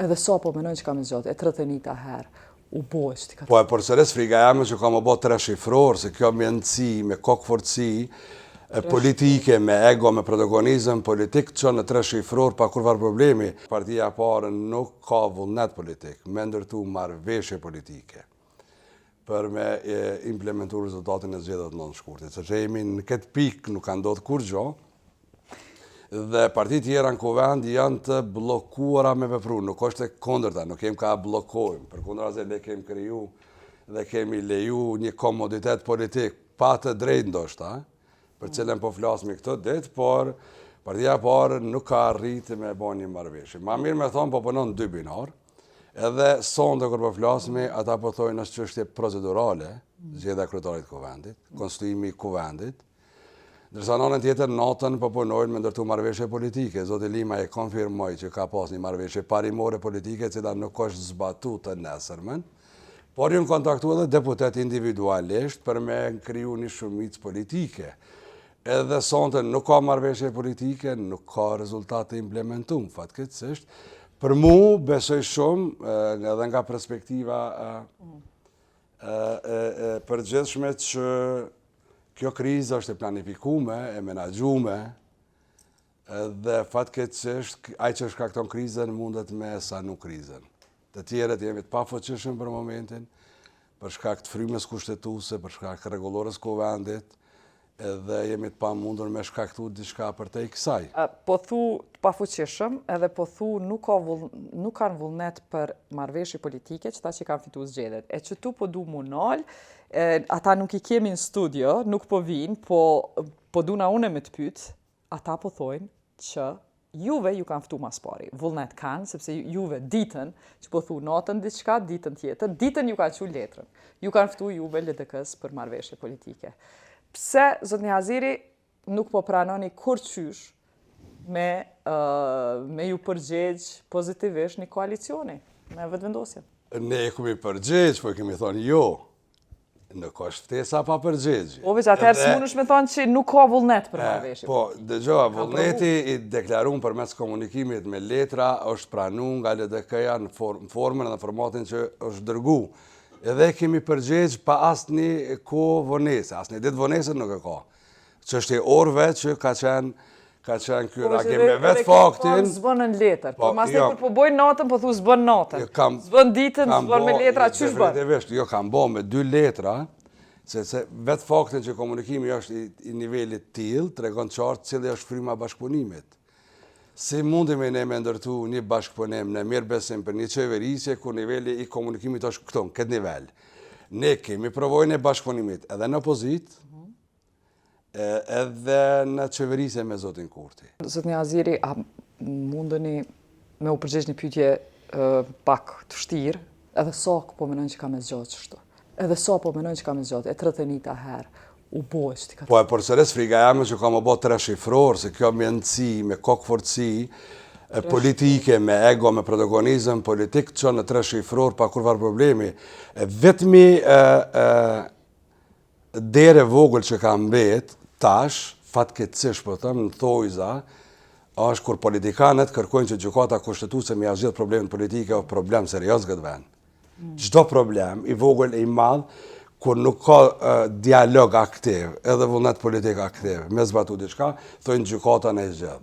Edhe sa po menojnë që kam e zgjatë, e 31 herë, u bojë që t'i ka... Po e përsëris friga jame që kam o bo 3 shifror, se kjo mjëndësi, me kokëforci, politike, me ego, me protagonizëm politik, që në 3 shifror pa kurvar problemi. Partia parë nuk ka vullnet politik, me ndërtu marrëveshje politike për me implementu rezultatin e zgjedhjeve në shkurtit. Se që jemi në këtë pikë nuk ka ndodhur kur gjo, dhe partitë tjera në kuvend janë të blokuara me vepru, nuk është e kundërta, nuk kem ka blokojmë, për kundrazi ne kemi kriju dhe kemi leju një komoditet politik pa të drejtë ndoshta, për cilën po flasmi këtë ditë, por partia parë nuk ka arritë me bo një marrëveshje. Ma mirë me thonë po punon 2 binar, edhe sonde kur po flasmi, ata po thojnë është çështje procedurale, zgjedhja e kryetarit të kuvendit, konstituimi i kuvendit, ndërsa në anën tjetër natën po punojnë me ndërtu marrëveshje politike. Zoti Lima e konfirmoi që ka pas një marrëveshje parimore politike, e cila nuk është zbatuar të nesërmen, por ju kontaktu edhe deputet individualisht për me kriju një shumicë politike. Edhe sonte nuk ka marrëveshje politike, nuk ka rezultate implementum, fatkeqësisht. Për mu besoj shumë, edhe nga perspektiva përgjithshme që kjo krizë është e planifikume, e menagjume, dhe fatkeqësisht ai që shkakton krizën mundet me sanu krizën. Të tjerët jemi të pafuqishëm për momentin, për shkak të frymës kushtetuese, për shkak të rregullores kuvendit, edhe jemi të pamundur me shkaktu diçka përtej kësaj. Po thu të pafuqishëm, edhe po thu nuk kanë vullnet për marrëveshje politike që ta që kanë fitu zgjedhjet. E që tu po du mu nal, ata nuk i kemi në studio, nuk po vinë, po duna une me të pyt, ata po thojnë që juve ju kanë ftu mas pari. Vullnet kanë, sepse juve ditën, që po thu natën diçka, ditën tjetër, ditën ju kanë qu letrën. Ju kanë ftu juve LDK-s për marrëveshje politike. Pse, zot Niaziri, nuk po pranoni kur qysh me ju përgjegj pozitivisht një koalicioni me vetëvendosjen? Ne e kemi përgjegj, po kemi thonë jo. Nuk është ftesa pa përgjegje. O veç atëherë s'munësh me thonë që nuk ka vullnet për marrëveshje. Po, dëgjova, vullneti i deklaruar përmes komunikimit me letra është pranuar nga LDK-ja në formën dhe formatin që është dërgu. Edhe kemi përgjegj pa asnjë kohë vonese, asnjë ditë vonese nuk e ka. Çështje orëve që ka qenë ky reagim me vetë faktin. Zbën në letër, po mas kur po bojnë natën, po thu zbën natën. Zbën ditën, zbën me letra, çysh bën? Definitivisht, jo kam bë me 2 letra, se vetë faktin që komunikimi është i nivelit tillë, tregon qartë cili është fryma bashkëpunimit. Si mundemi ne me ndërtu një bashkëpunim në mirëbesim për një qeverisje ku niveli i komunikimit është këtu, në këtë nivel. Ne kemi provojnë e bashkëpunimit edhe në opozit, edhe në qeverisje me Zotin Kurti. Zot Niaziri, a mundeni me u përgjigj një pyetje pak të vështirë, edhe sa po menojnë që kam e zgjatë kështu? Edhe sa po menojnë që kam e zgjatë, e 31 herë. Po e përsëris friga jame që kam o bo 3 shifror, se kjo mjëndësi, me kokëforci, politike, me ego, me protagonizëm politik, që në 3 shifror pa kurvar problemi. Vetëmi dere vogël që ka mbet, tash, fatkeqësisht po them, në thojza, është kur politikanët kërkojnë që gjykata kushtetuese me ia zgjidh problemin politike o problem serioz këtë vend. Çdo problem, i vogël e i madh, kur nuk ka dialog aktiv, edhe vullnet politik aktiv, me zbatu diçka, thojnë gjykata në zgjedh.